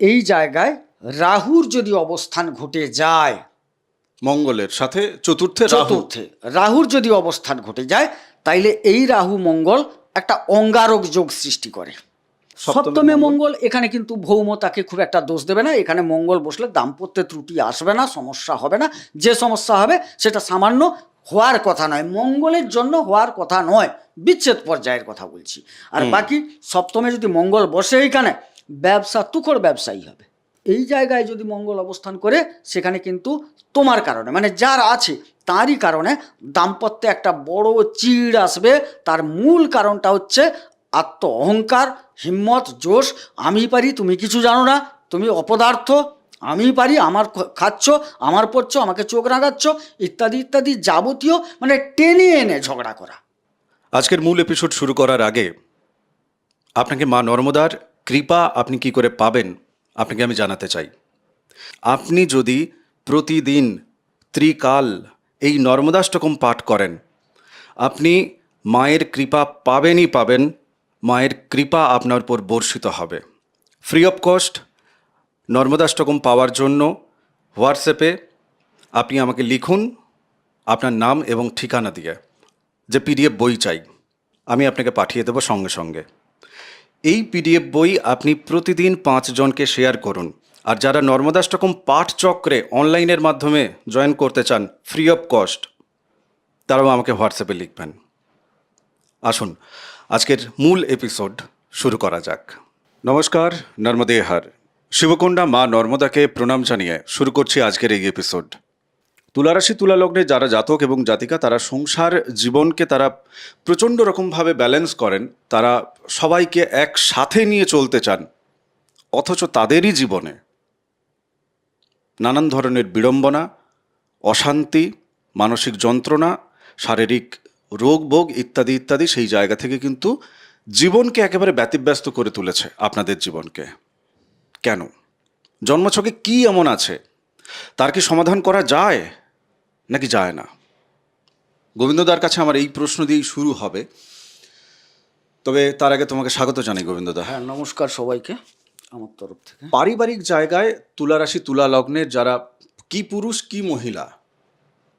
এই জায়গায় রাহুর যদি অবস্থান ঘটে যায়, মঙ্গলের সাথে চতুর্থে রাহুর যদি অবস্থান ঘটে যায়, তাইলে এই রাহু মঙ্গল একটা অঙ্গারক যোগ সৃষ্টি করে। সপ্তমে মঙ্গল, এখানে কিন্তু ভৌমতাকে খুব একটা দোষ দেবে না। এখানে মঙ্গল বসলে দাম্পত্যে ত্রুটি আসবে না, সমস্যা হবে না। যে সমস্যা হবে সেটা সামান্য, হওয়ার কথা নয়, মঙ্গলের জন্য হওয়ার কথা নয়, বিচ্ছেদ পর্যায়ের কথা বলছি। আর বাকি সপ্তমে যদি মঙ্গল বসে এইখানে, ব্যবসা তুখর ব্যবসায়ী হবে। এই জায়গায় যদি মঙ্গল অবস্থান করে, সেখানে কিন্তু তোমার কারণে, মানে যার আছে তারই কারণে দাম্পত্যে একটা বড় চিড় আসবে। তার মূল কারণটা হচ্ছে আত্ম অহংকার, হিম্মত, জোশ। আমি পারি, তুমি কিছু জানো না, তুমি অপদার্থ, আমি পারি, আমার খাচ্ছ, আমার পড়ছ, আমাকে চোখ রাঙাচ্ছ, ইত্যাদি ইত্যাদি যাবতীয়, মানে টেনে এনে ঝগড়া করা। আজকের মূল এপিসোড শুরু করার আগে আপনাকে মা নর্মদার কৃপা আপনি কি করে পাবেন আপনাকে আমি জানাতে চাই। আপনি যদি প্রতিদিন ত্রিকাল এই নর্মদাষ্টকম পাঠ করেন, আপনি মায়ের কৃপা পাবেনই পাবেন। মায়ের কৃপা আপনার উপর বর্ষিত হবে। ফ্রি অফ কস্ট নর্মদাষ্টকম পাওয়ার জন্য হোয়াটসঅ্যাপে আপনি আমাকে লিখুন আপনার নাম এবং ঠিকানা দিয়ে, যে পিডিএফ বই চাই, আমি আপনাকে পাঠিয়ে দেবো সঙ্গে সঙ্গে। এই পিডিএফ বই আপনি প্রতিদিন 5 জনকে শেয়ার করুন। আর যারা নর্মদাষ্টকম পাঠ চক্রে অনলাইনের মাধ্যমে জয়েন করতে চান ফ্রি অফ কস্ট, তারাও আমাকে হোয়াটসঅ্যাপে লিখবেন। আসুন আজকের মূল এপিসোড শুরু করা যাক। নমস্কার, নর্মদে হর। শিবকুণ্ডা মা নর্মদাকে প্রণাম জানিয়ে শুরু করছি আজকের এই এপিসোড। তুলারাশি তুলা লগ্নে যারা জাতক এবং জাতিকা, তারা সংসার জীবনকে তারা প্রচণ্ড রকমভাবে ব্যালেন্স করেন। তারা সবাইকে একসাথে নিয়ে চলতে চান, অথচ তাদেরই জীবনে নানান ধরনের বিড়ম্বনা, অশান্তি, মানসিক যন্ত্রণা, শারীরিক রোগ ভোগ ইত্যাদি ইত্যাদি সেই জায়গা থেকে কিন্তু জীবনকে একেবারে ব্যতিব্যস্ত করে তুলেছে আপনাদের জীবনকে। কেন? জন্মছকে কি এমন আছে? তার কি সমাধান করা যায় নাকি যায় না? গোবিন্দদার কাছে আমার এই প্রশ্ন দিয়েই শুরু হবে। তবে তার আগে তোমাকে স্বাগত জানাই গোবিন্দদা। হ্যাঁ, নমস্কার সবাইকে আমার তরফ থেকে। পারিবারিক জায়গায় তুলারাশি তুলা লগ্নের যারা কি পুরুষ কি মহিলা,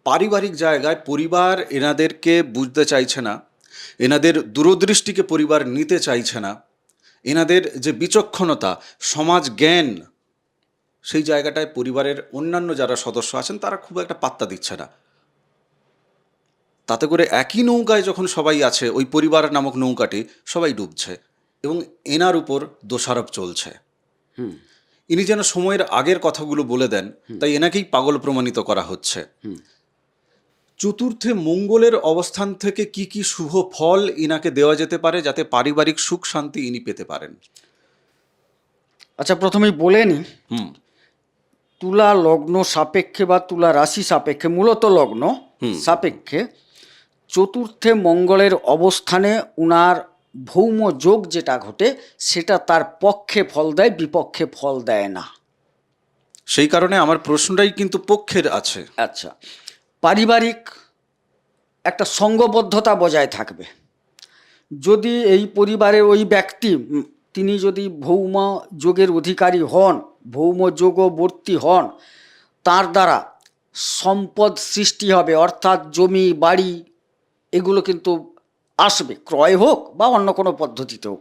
পারিবারিক জায়গায় পরিবার এনাদেরকে বুঝতে চাইছে না, এনাদের দূরদৃষ্টিকে পরিবার নিতে চাইছে না, এনাদের যে বিচক্ষণতা, সমাজ জ্ঞান, সেই জায়গাটায় পরিবারের অন্যান্য যারা সদস্য আছেন তারা খুব একটা পাত্তা দিচ্ছে না। তাতে করে একই নৌকায় যখন সবাই আছে, ওই পরিবার নামক নৌকাটি সবাই ডুবছে এবং এনার উপর দোষারোপ চলছে। ইনি যেন সময়ের আগের কথাগুলো বলে দেন, তাই এনাকেই পাগল প্রমাণিত করা হচ্ছে। চতুর্থে মঙ্গলের অবস্থান থেকে কি কি শুভ ফল ইনাকে দেওয়া যেতে পারে যাতে পারিবারিক সুখ শান্তি ইনি পেতে পারেন? আচ্ছা, প্রথমেই বলে নি, তুলা লগ্ন সাপেক্ষে বা তুলা রাশি সাপেক্ষে, মূলত লগ্ন সাপেক্ষে চতুর্থে মঙ্গলের অবস্থানে উনার ভৌম যোগ যেটা ঘটে, সেটা তার পক্ষে ফল দেয়, বিপক্ষে ফল দেয় না। সেই কারণে আমার প্রশ্নটাই কিন্তু পক্ষের আছে। আচ্ছা, পারিবারিক একটা সঙ্গবদ্ধতা বজায় থাকবে। যদি এই পরিবারের ওই ব্যক্তি তিনি যদি ভৌম যোগের অধিকারী হন, ভৌম যোগবর্তী হন, তার দ্বারা সম্পদ সৃষ্টি হবে, অর্থাৎ জমি বাড়ি এগুলো কিন্তু আসবে, ক্রয় হোক বা অন্য কোনো পদ্ধতিতে হোক,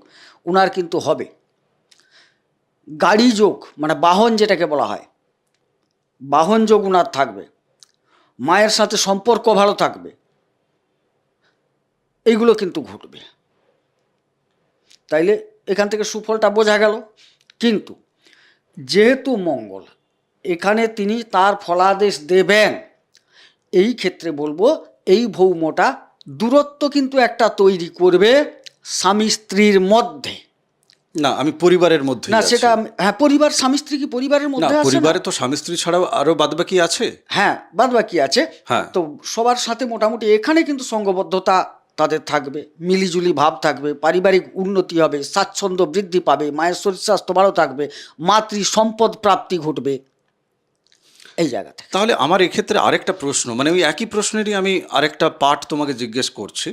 উনার কিন্তু হবে। গাড়ি যোগ, মানে বাহন যেটাকে বলা হয়, বাহন যোগ উনার থাকবে। মায়ের সাথে সম্পর্ক ভালো থাকবে, এইগুলো কিন্তু ঘটবে। তাইলে এখান থেকে সুফলটা বোঝা গেল। কিন্তু যেহেতু মঙ্গল এখানে তিনি তার ফলাদেশ দেবেন, এই ক্ষেত্রে বলবো এই ভৌমটা দূরত্ব কিন্তু একটা তৈরি করবে স্বামী স্ত্রীর মধ্যে। না, আমি পরিবারের মধ্যে না, সেটা হ্যাঁ, পরিবার স্বামী স্ত্রী কি পরিবারের মধ্যে আছে? পরিবারে তো স্বামী স্ত্রী ছাড়াও আরো বাদবাকি আছে। হ্যাঁ, বাদবাকি আছে। হ্যাঁ, তো সবার সাথে মোটামুটি এখানে কিন্তু সঙ্গবদ্ধতা তাদের থাকবে, মিলিজুলি ভাব থাকবে, পারিবারিক উন্নতি হবে, স্বাচ্ছন্দ্য বৃদ্ধি পাবে, মায়ের শরীর স্বাস্থ্য ভালো থাকবে, মাতৃ সম্পদ প্রাপ্তি ঘটবে এই জায়গাতে। তাহলে আমার এক্ষেত্রে আরেকটা প্রশ্ন, মানে ওই একই প্রশ্নেরই আমি আরেকটা পার্ট তোমাকে জিজ্ঞেস করছি।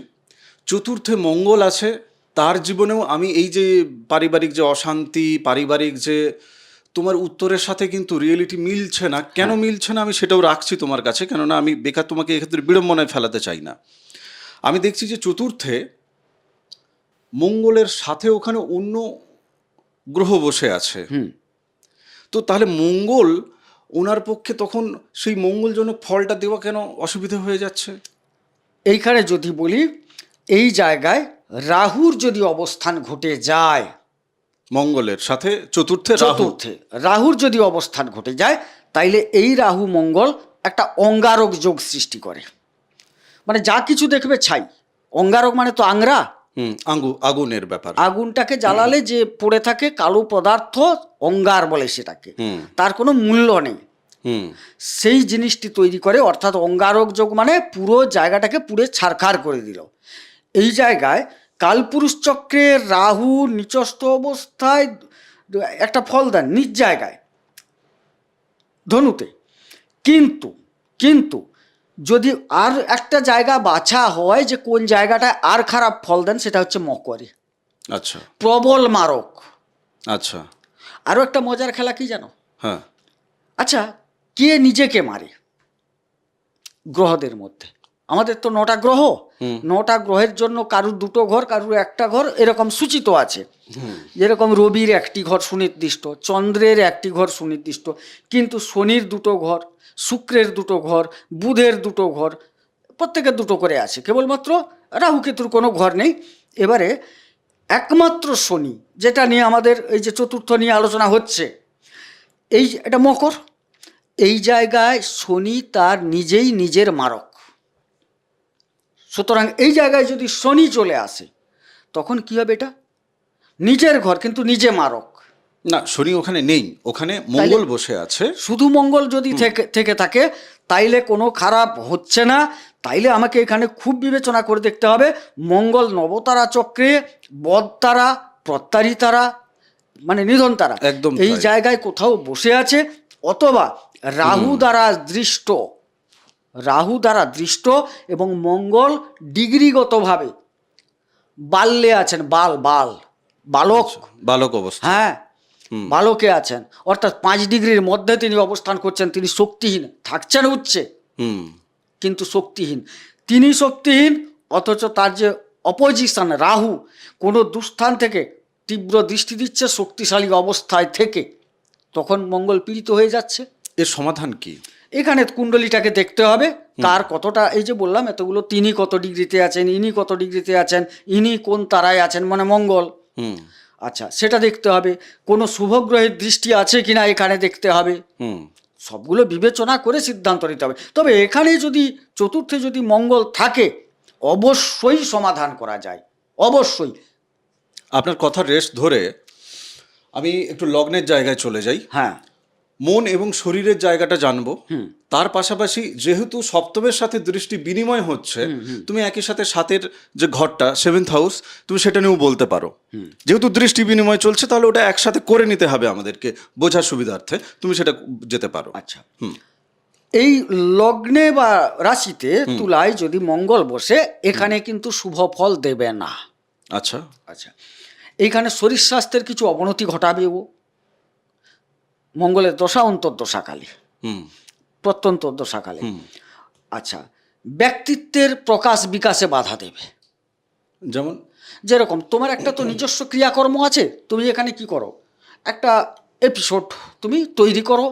চতুর্থে মঙ্গল আছে, তার জীবনেও আমি এই যে পারিবারিক যে অশান্তি, পারিবারিক যে তোমার উত্তরের সাথে কিন্তু রিয়েলিটি মিলছে না। কেন মিলছে না আমি সেটাও রাখছি তোমার কাছে, কেননা আমি বেকার তোমাকে এক্ষেত্রে বিড়ম্বনায় ফেলাতে চাই না। আমি দেখছি যে চতুর্থে মঙ্গলের সাথে ওখানে অন্য গ্রহ বসে আছে। তো তাহলে মঙ্গল ওনার পক্ষে তখন সেই মঙ্গলজনক ফলটা দেওয়া কেন অসুবিধা হয়ে যাচ্ছে? এইখানে যদি বলি, এই জায়গায় রাহুর যদি অবস্থান ঘটে যায়, মঙ্গলের সাথে চতুর্থে রাহু, চতুর্থে রাহুর যদি অবস্থান ঘটে যায়, তাইলে এই রাহু মঙ্গল একটা অঙ্গারক যোগ সৃষ্টি করে। মানে যা কিছু দেখবে ছাই। অঙ্গারক মানে তো আংরা, আগুনের ব্যাপার। আগুনটাকে জ্বালালে যে পড়ে থাকে কালো পদার্থ, অঙ্গার বলে সেটাকে, তার কোনো মূল্য নেই। সেই জিনিসটি তৈরি করে, অর্থাৎ অঙ্গারক যোগ মানে পুরো জায়গাটাকে পুড়ে ছারখাড় করে দিল। এই জায়গায় কালপুরুষ চক্রে রাহু নিচস্থ অবস্থায় একটা ফল দেন নিজ জায়গায় ধনুতে, কিন্তু কিন্তু যদি আর একটা জায়গা বাছা হয় যে কোন জায়গাটায় আর খারাপ ফল দেন, সেটা হচ্ছে মকরে। আচ্ছা, প্রবল মারক। আচ্ছা, আরও একটা মজার খেলা কি জানো? হ্যাঁ, আচ্ছা, কে নিজেকে মারে গ্রহদের মধ্যে? আমাদের তো 9টা গ্রহ, 9টা গ্রহের জন্য কারুর 2টো ঘর, কারুর একটা ঘর, এরকম সূচিত আছে। যেরকম রবির একটি ঘর সুনির্দিষ্ট, চন্দ্রের একটি ঘর সুনির্দিষ্ট, কিন্তু শনির 2টো ঘর, শুক্রের 2টো ঘর, বুধের 2টো ঘর, প্রত্যেকের 2টো করে আছে। কেবলমাত্র রাহু কেতুর কোনো ঘর নেই। এবারে একমাত্র শনি, যেটা নিয়ে আমাদের এই যে চতুর্থ নিয়ে আলোচনা হচ্ছে, এটা মকর। এই জায়গায় শনি তার নিজেই নিজের মারক। সুতরাং এই জায়গায় যদি শনি চলে আসে, তখন কি হবে? এটা নিজের ঘর কিন্তু নিজে মারক। না, শনি ওখানে নেই, ওখানে মঙ্গল বসে আছে। শুধু মঙ্গল যদি থেকে থাকে, তাইলে কোনো খারাপ হচ্ছে না। তাইলে আমাকে এখানে খুব বিবেচনা করে দেখতে হবে, মঙ্গল নবতারা চক্রে বদতারা, প্রত্যারিতারা মানে নিধন তারা একদম এই তাই। জায়গায় কোথাও বসে আছে, অথবা রাহু দ্বারা দৃষ্ট, রাহু দ্বারা দৃষ্ট, এবং মঙ্গল ডিগ্রিগতভাবে বাল্যে আছেন, বালক, বালক অবস্থা। হ্যাঁ, বালকে আছেন, অর্থাৎ 5 ডিগ্রির মধ্যে তিনি অবস্থান করছেন। তিনি শক্তিহীন, থাকছেন উচ্চে কিন্তু শক্তিহীন। তিনি শক্তিহীন, অথচ তার যে অপোজিশন রাহু কোনো দুস্থান থেকে তীব্র দৃষ্টি দিচ্ছে শক্তিশালী অবস্থায় থেকে, তখন মঙ্গল পীড়িত হয়ে যাচ্ছে। এর সমাধান কি? এখানে কুণ্ডলিটাকে দেখতে হবে, কার কতটা, এই যে বললাম এতগুলো, তিনি কত ডিগ্রিতে আছেন, ইনি কত ডিগ্রিতে আছেন, ইনি কোন তারায় আছেন, মানে মঙ্গল। আচ্ছা, সেটা দেখতে হবে। কোনো শুভগ্রহের দৃষ্টি আছে কিনা এখানে দেখতে হবে। সবগুলো বিবেচনা করে সিদ্ধান্ত নিতে হবে। তবে এখানে যদি চতুর্থে যদি মঙ্গল থাকে, অবশ্যই সমাধান করা যায়, অবশ্যই। আপনার কথার রেস্ট ধরে আমি একটু লগ্নের জায়গায় চলে যাই। হ্যাঁ, মন এবং শরীরের জায়গাটা জানবো। তার পাশাপাশি যেহেতু সপ্তমের সাথে দৃষ্টি বিনিময় হচ্ছে, তুমি একই সাথে 7-এর যে ঘরটা, 7th হাউস, তুমি সেটা নিয়েও বলতে পারো। যেহেতু দৃষ্টি বিনিময় চলছে, তাহলে ওটা একসাথে করে নিতে হবে আমাদেরকে বোঝার সুবিধার্থে। তুমি সেটা যেতে পারো। আচ্ছা, এই লগ্নে বা রাশিতে তুলায় যদি মঙ্গল বসে, এখানে কিন্তু শুভ ফল দেবে না। আচ্ছা, আচ্ছা, এইখানে শরীর স্বাস্থ্যের কিছু অবনতি ঘটাবে ও মঙ্গলের দশা, অন্তর্দশাকালে, প্রত্যন্তর্দশাকালে। আচ্ছা, ব্যক্তিত্বের প্রকাশ বিকাশে বাধা দেবে। যেমন যেরকম তোমার একটা তো নিজস্ব ক্রিয়াকর্ম আছে, তুমি এখানে কি করো, একটা এপিসোড তুমি তৈরি করো,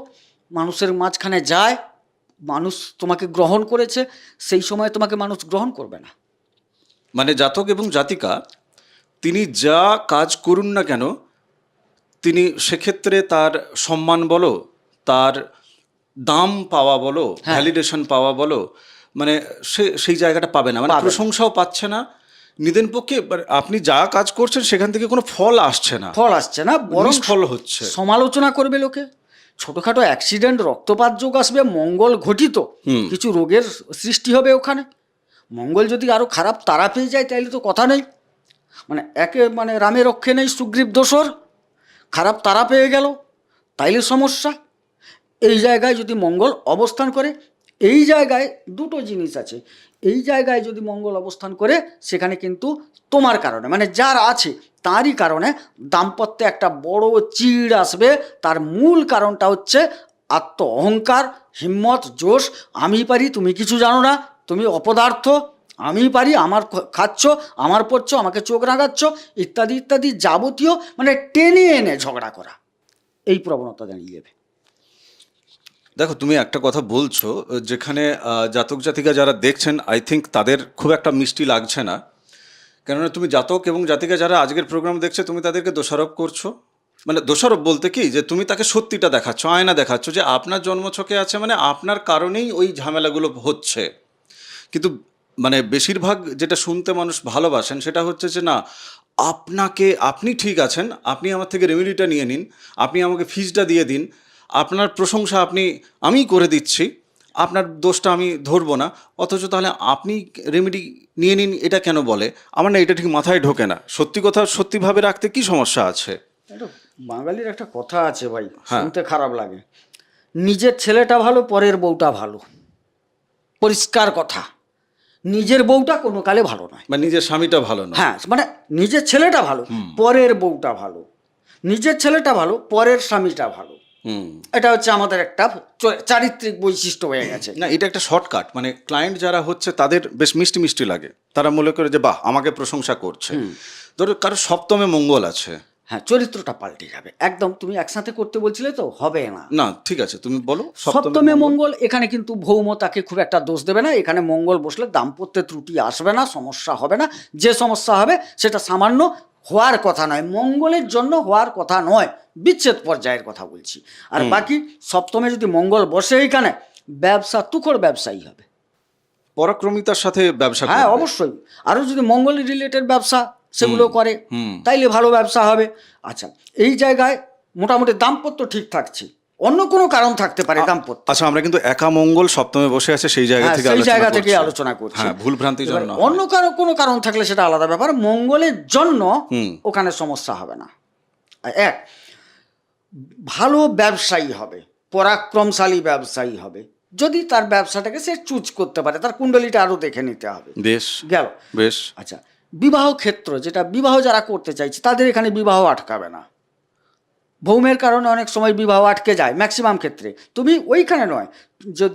মানুষের মাঝখানে যায়, মানুষ তোমাকে গ্রহণ করেছে, সেই সময় তোমাকে মানুষ গ্রহণ করবে না। মানে জাতক এবং জাতিকা তিনি যা কাজ করুন না কেন, তিনি সেক্ষেত্রে তার সম্মান বলো, তার দাম পাওয়া বলো, ভ্যালিডেশন পাওয়া বলো, মানে সেই জায়গাটা পাবে না, মানে প্রশংসাও পাচ্ছে না। নিদেন পক্ষে আপনি যা কাজ করছেন সেখান থেকে কোনো ফল আসছে না, বরং ফল হচ্ছে, সমালোচনা করবে লোকে। ছোটখাটো অ্যাক্সিডেন্ট, রক্তপাত যোগ আসবে, মঙ্গল ঘটিত কিছু রোগের সৃষ্টি হবে ওখানে। মঙ্গল যদি আরো খারাপ তারা পেয়ে যায়, তাইলে তো কথা নেই। মানে রামের রক্ষে নেই, সুগ্রীব দোসর, খারাপ তারা পেয়ে গেল, তাইলে সমস্যা। এই জায়গায় যদি মঙ্গল অবস্থান করে, এই জায়গায় 2টো জিনিস আছে। এই জায়গায় যদি মঙ্গল অবস্থান করে, সেখানে কিন্তু তোমার কারণে, মানে যার আছে তারই কারণে দাম্পত্যে একটা বড় চিড় আসবে। তার মূল কারণটা হচ্ছে আত্ম অহংকার, হিম্মত, জোশ। আমি পারি, তুমি কিছু জানো না, তুমি অপদার্থ, আমি পারি, আমার খাচ্ছ, আমার পড়ছ, আমাকে চোখ রাঙাচ্ছ, ইত্যাদি ইত্যাদি যাবতীয় মানে টেনে এনে ঝগড়া করা, এই প্রবণতা দাঁড়িয়ে যাবে। দেখো, তুমি একটা কথা বলছো যেখানে জাতক জাতিকা যারা দেখছেন, আই থিঙ্ক তাদের খুব একটা মিষ্টি লাগছে না। কেননা তুমি জাতক এবং জাতিকা যারা আজকের প্রোগ্রাম দেখছে, তুমি তাদেরকে দোষারোপ করছো। মানে দোষারোপ বলতে কি, যে তুমি তাকে সত্যিটা দেখাচ্ছ, আয়না দেখাচ্ছ, যে আপনার জন্মছকে আছে, মানে আপনার কারণেই ওই ঝামেলাগুলো হচ্ছে। কিন্তু মানে বেশিরভাগ যেটা শুনতে মানুষ ভালোবাসেন সেটা হচ্ছে যে না, আপনি ঠিক আছেন, আপনি আমার থেকে রেমেডিটা নিয়ে নিন, আপনি আমাকে ফিজটা দিয়ে দিন, আপনার প্রশংসা আমি করে দিচ্ছি, আপনার দোষটা আমি ধরবো না। অথচ তাহলে আপনি রেমেডি নিয়ে নিন এটা কেন বলে? আমার না এটা ঠিক মাথায় ঢোকে না। সত্যি কথা সত্যিভাবে রাখতে কি সমস্যা আছে? এটা বাঙালির একটা কথা আছে ভাই, হ্যাঁ। শুনতে খারাপ লাগে, নিজের ছেলেটা ভালো, পরের বউটা ভালো। পরিষ্কার কথা, নিজের বউটা কোনো কালে ভালো নয়। বা নিজের স্বামীটা ভালো না। হ্যাঁ, মানে নিজের ছেলেটা ভালো, পরের বউটা ভালো। নিজের ছেলেটা ভালো, পরের স্বামীটা ভালো। এটা হচ্ছে আমাদের একটা চারিত্রিক বৈশিষ্ট্য হয়ে গেছে। না, এটা একটা শর্টকাট। মানে ক্লায়েন্ট যারা হচ্ছে তাদের বেশ মিষ্টি মিষ্টি লাগে, তারা মনে করে যে বাহ, আমাকে প্রশংসা করছে। ধরো কারো সপ্তমে মঙ্গল আছে, হ্যাঁ, চরিত্রটা পাল্টে যাবে একদম। তুমি একসাথে করতে বলছিলে তো, হবে না। না ঠিক আছে, তুমি বলো। সপ্তমে মঙ্গল, এখানে কিন্তু ভৌম তাকে খুব একটা দোষ দেবে না। এখানে মঙ্গল বসলে দাম্পত্যে ত্রুটি আসবে না, সমস্যা হবে না। যে সমস্যা হবে সেটা সামান্য, হওয়ার কথা নয়, মঙ্গলের জন্য হওয়ার কথা নয়, বিচ্ছেদ পর্যায়ের কথা বলছি। আর বাকি সপ্তমে যদি মঙ্গল বসে এইখানে, ব্যবসা তুখর ব্যবসায়ী হবে, পরাক্রমিতার সাথে ব্যবসা হ্যাঁ করবে। অবশ্যই। আরও যদি মঙ্গল রিলেটেড ব্যবসা সেগুলো করে, তাইলে ভালো ব্যবসা হবে। আচ্ছা, এই জায়গায় মোটামুটি দাম্পত্য ঠিক থাকছে, অন্য কোনো কারণ থাকতে পারে দাম্পত্য। আচ্ছা, আমরা কিন্তু একা মঙ্গল সপ্তমে বসে আছে সেই জায়গা থেকে সেই জায়গা থেকে করছি। আলোচনা করছি। হ্যাঁ, ভুল ভ্রান্তি যেন না হয়। অন্য কোনো কারণ থাকলে সেটা আলাদা ব্যাপার। মঙ্গলের জন্য ওখানে সমস্যা হবে না। এক, ভালো ব্যবসায়ী হবে, পরাক্রমশালী ব্যবসায়ী হবে, যদি তার ব্যবসাটাকে সে চুজ করতে পারে। তার কুণ্ডলিটা আরো দেখে নিতে হবে। বেশ গেল। বেশ। আচ্ছা, বিবাহ ক্ষেত্র, যেটা বিবাহ যারা করতে চাইছে তাদের এখানে বিবাহ আটকাবে না। ভৌমের কারণে অনেক সময় বিবাহ আটকে যায়, ম্যাক্সিমাম ক্ষেত্রে। তুমি ওইখানে নয়,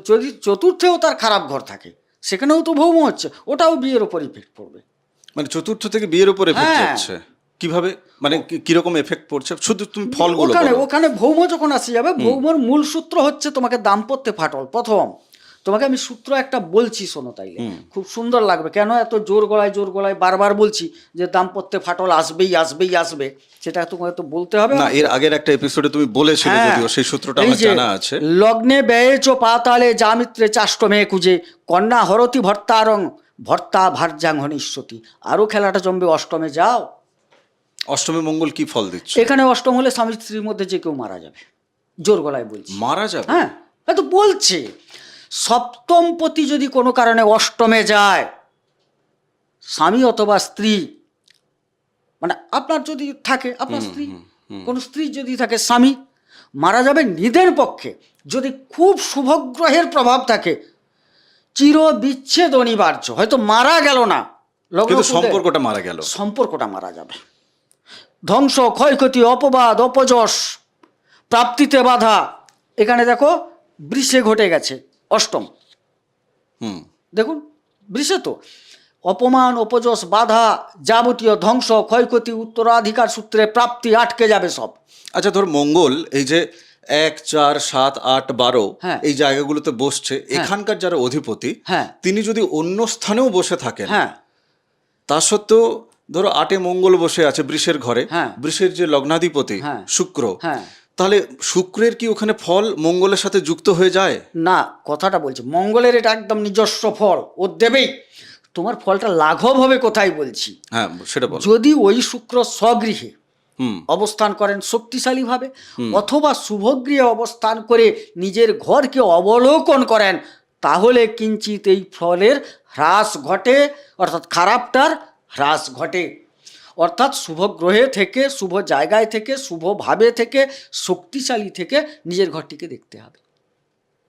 যদি চতুর্থেও তার খারাপ ঘর থাকে, সেখানেও তো ভৌম হচ্ছে, ওটাও বিয়ের ওপর ইফেক্ট পড়বে। মানে চতুর্থ থেকে বিয়ের উপর এফেক্ট হ্যাঁ। হচ্ছে কিভাবে? মানে কিরকম এফেক্ট পড়ছে? শুধু তুমি ফলগুলো ওখানে বলো। ওখানে ভৌম যখন আসে যাবে, ভৌমর মূল সূত্র হচ্ছে তোমাকে দাম্পত্যে ফাটল। প্রথম তোমাকে আমি সূত্র একটা বলছি, শোনো, তাইলে খুব সুন্দর লাগবে। কেন এত জোর গলায় বারবার বলছি যে দাম্পত্যে ফাটল আসবেই আসবেই আসবে, সেটা তোমাকে তো বলতে হবে না, এর আগের একটা এপিসোডে তুমি বলেছিলে, যদিও সেই সূত্রটা এই আমার যে, জানা আছে। লগ্নে ব্যয়ে চ পাতালে জামিত্রে চাষ্টমে কুজে কন্যা হরতি ভর্তারং ভর্তা ভার্যাং হনিষ্যতি। আরও খেলাটা জমবে অষ্টমে। যাও, অষ্টমে মঙ্গল কি ফল দিচ্ছে? এখানে অষ্টম হলে স্বামী স্ত্রীর মধ্যে যে কেউ মারা যাবে, জোর গলায় বলছি। মারা যাবে? হ্যাঁ, তো বলছে সপ্তমপতি যদি কোনো কারণে অষ্টমে যায়, স্বামী অথবা স্ত্রী, মানে আপনার যদি থাকে, আপনার স্ত্রী, কোন স্ত্রী যদি থাকে, স্বামী মারা যাবে নিদের পক্ষে। যদি খুব শুভগ্রহের প্রভাব থাকে, চির বিচ্ছেদ অনিবার্য। হয়তো মারা গেল না, কিন্তু সম্পর্কটা মারা গেল, সম্পর্কটা মারা যাবে। ধ্বংস, ক্ষয়ক্ষতি, অপবাদ, অপযশ, প্রাপ্তিতে বাধা। এখানে দেখো বৃষে ঘটে গেছে অষ্টম। দেখুন বৃষে তো অপমান, অপযশ, বাধা, যাবতীয় ধ্বংস, ক্ষয়ক্ষতি, উত্তরাধিকার সূত্রে প্রাপ্তি আটকে যাবে সব। আচ্ছা, ধর মঙ্গল এই যে 1, 4, 7, 8, 12 হ্যাঁ, এই জায়গাগুলোতে বসছে, এখানকার যারা অধিপতি, হ্যাঁ, তিনি যদি অন্য স্থানেও বসে থাকেন, হ্যাঁ, তা সত্ত্বেও ধরো 8-এ মঙ্গল বসে আছে বৃষের ঘরে, হ্যাঁ, বৃষের যে লগ্নাধিপতি হ্যাঁ, শুক্র, হ্যাঁ, তাহলে শুক্রের কি ওখানে ফল মঙ্গলের সাথে যুক্ত হয়ে যায়? না, কথাটা বলছি, মঙ্গলের এটা একদম নিজস্ব ফল, ও দেবেই। তোমার ফলটা লাঘব হবে কোথায় বলছি? হ্যাঁ, সেটা বলো। যদি ওই শুক্র স্বগৃহে অবস্থান করেন শক্তিশালীভাবে, অথবা শুভগৃহে অবস্থান করে নিজের ঘরকে অবলোকন করেন, তাহলে কিঞ্চিত এই ফলের হ্রাস ঘটে, অর্থাৎ খারাপটার হ্রাস ঘটে। অর্থাৎ শুভগ্রহে থেকে, শুভ জায়গায় থেকে, শুভভাবে থেকে, শক্তিশালী থেকে নিজের ঘরটিকে দেখতে হবে।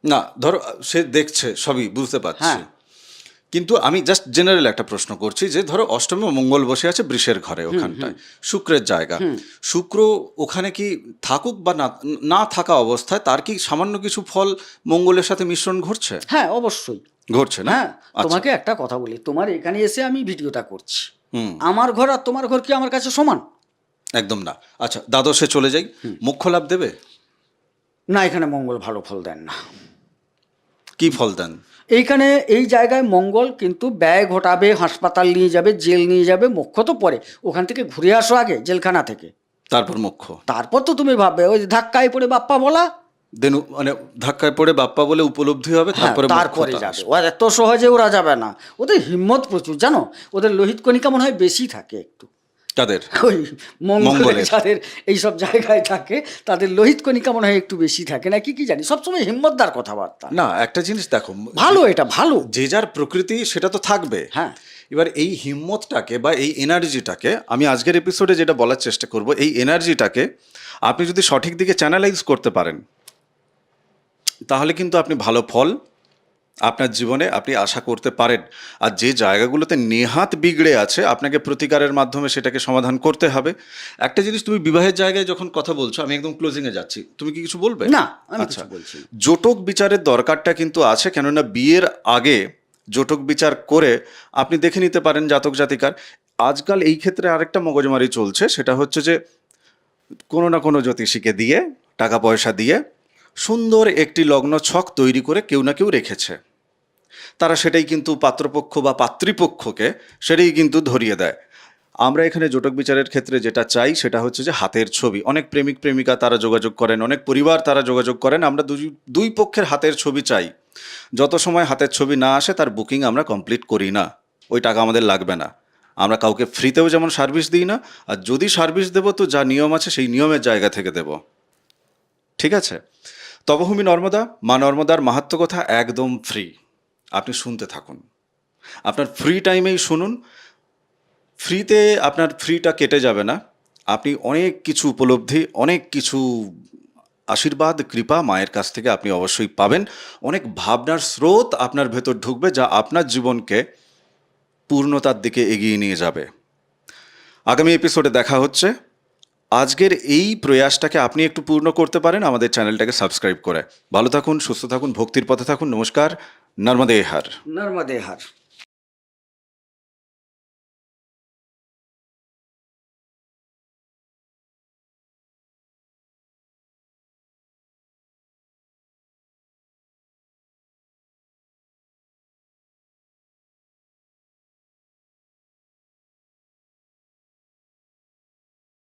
না, ধরো সে দেখছে, সবই বুঝতে পারছি, হ্যাঁ, কিন্তু আমি জাস্ট জেনারেল একটা প্রশ্ন করছি যে ধরো অষ্টমে মঙ্গল বসে আছে বৃষের ঘরে, ওখানটায় শুক্রের জায়গা, শুক্র ওখানে কি থাকুক বা না না থাকা অবস্থায় তার কি সামান্য কিছু ফল মঙ্গলের সাথে মিশ্রণ ঘটছে? হ্যাঁ, অবশ্যই। ঘটছে না? হ্যাঁ, আচ্ছা। তোমাকে একটা কথা বলি, তোমার এখানে এসে আমি ভিডিওটা করছি, হুম। আমার ঘর আর তোমার ঘর কি আমার কাছে সমান? একদম না। আচ্ছা, দ্বাদশে চলে যাই, মোক্ষ লাভ দেবে? না, এখানে মঙ্গল ভালো ফল দেন না। কি ফল দেন? এইখানে এই জায়গায় মঙ্গল কিন্তু ব্যয় ঘটাবে, হাসপাতাল নিয়ে যাবে, জেল নিয়ে যাবে। মোক্ষ তো পরে, ওখান থেকে ঘুরে আসো আগে জেলখানা থেকে, তারপর মোক্ষ। তারপর তো তুমি ভাববে। ওই যে ধাক্কায় পড়ে বাপ্পা বলা, দেন মানে ধাক্কায় পড়ে বাপ্পা বলে উপলব্ধি হবে, হ্যাঁ, তারপরে তারপরে যাবে। ওরা এত সহজে ওরা যাবে না, ওদের হিম্মত প্রচুর, জানো। ওদের লোহিত কণিকা মনে হয় বেশি থাকে একটু। তাদের ওই মঙ্গলের মঙ্গলের। যাদের এইসব জায়গায় থাকে তাদের লোহিত কণিকা মনে হয় একটু বেশি থাকে নাকি, কি জানি। সবসময় হিম্মতদার কথাবার্তা। না, একটা জিনিস দেখো, ভালো, এটা ভালো। যে যার প্রকৃতি সেটা তো থাকবে। হ্যাঁ। এবার এই হিম্মতটাকে বা এই এনার্জিটাকে আমি আজকের এপিসোডে যেটা বলার চেষ্টা করব, এই এনার্জিটাকে আপনি যদি সঠিক দিকে চ্যানেলাইজ করতে পারেন তাহলে কিন্তু আপনি ভালো ফল আপনার জীবনে আপনি আশা করতে পারেন। আর যে জায়গাগুলোতে নেহাত বিগড়ে আছে আপনাকে প্রতিকারের মাধ্যমে সেটাকে সমাধান করতে হবে। একটা জিনিস, তুমি বিবাহের জায়গায় যখন কথা বলছো, আমি একদম ক্লোজিংয়ে যাচ্ছি, তুমি কি কিছু বলবে? না, আমি আচ্ছা, কিছু বলছি না। জটক বিচারের দরকারটা কিন্তু আছে, কেননা বিয়ের আগে জটক বিচার করে আপনি দেখে নিতে পারেন জাতক জাতিকার। আজকাল এই ক্ষেত্রে আরেকটা মগজমারি চলছে, সেটা হচ্ছে যে কোনো না কোনো জ্যোতিষীকে দিয়ে, টাকা পয়সা দিয়ে সুন্দর একটি লগ্ন ছক তৈরি করে কেউ না কেউ রেখেছে, তারা সেটাই কিন্তু পাত্রপক্ষ বা পাত্রীপক্ষকে সেটাই কিন্তু ধরিয়ে দেয়। আমরা এখানে জটক বিচারের ক্ষেত্রে যেটা চাই সেটা হচ্ছে যে হাতের ছবি। অনেক প্রেমিক প্রেমিকা তারা যোগাযোগ করেন, অনেক পরিবার তারা যোগাযোগ করেন, আমরা দুই পক্ষের হাতের ছবি চাই। যত সময় হাতের ছবি না আসে তার বুকিং আমরা কমপ্লিট করি না, ওই টাকা আমাদের লাগবে না। আমরা কাউকে ফ্রিতেও যেমন সার্ভিস দিই না, আর যদি সার্ভিস দেবো তো যা নিয়ম আছে সেই নিয়মের জায়গা থেকে দেব। ঠিক আছে? তপভূমি নর্মদা, মা নর্মদার মাহাত্ম্য কথা একদম ফ্রি, আপনি শুনতে থাকুন, আপনার ফ্রি টাইমেই শুনুন। ফ্রিতে আপনার ফ্রিটা কেটে যাবে না, আপনি অনেক কিছু উপলব্ধি, অনেক কিছু আশীর্বাদ কৃপা মায়ের কাছ থেকে আপনি অবশ্যই পাবেন। অনেক ভাবনার স্রোত আপনার ভেতর ঢুকবে যা আপনার জীবনকে পূর্ণতার দিকে এগিয়ে নিয়ে যাবে। আগামী এপিসোডে দেখা হচ্ছে। আজকের এই প্রয়াসটাকে আপনি একটু পূর্ণ করতে পারেন আমাদের চ্যানেলটাকে সাবস্ক্রাইব করে। ভালো থাকুন, সুস্থ থাকুন, ভক্তির পথে থাকুন। নমস্কার। নর্মদে হার। নর্মদে হার।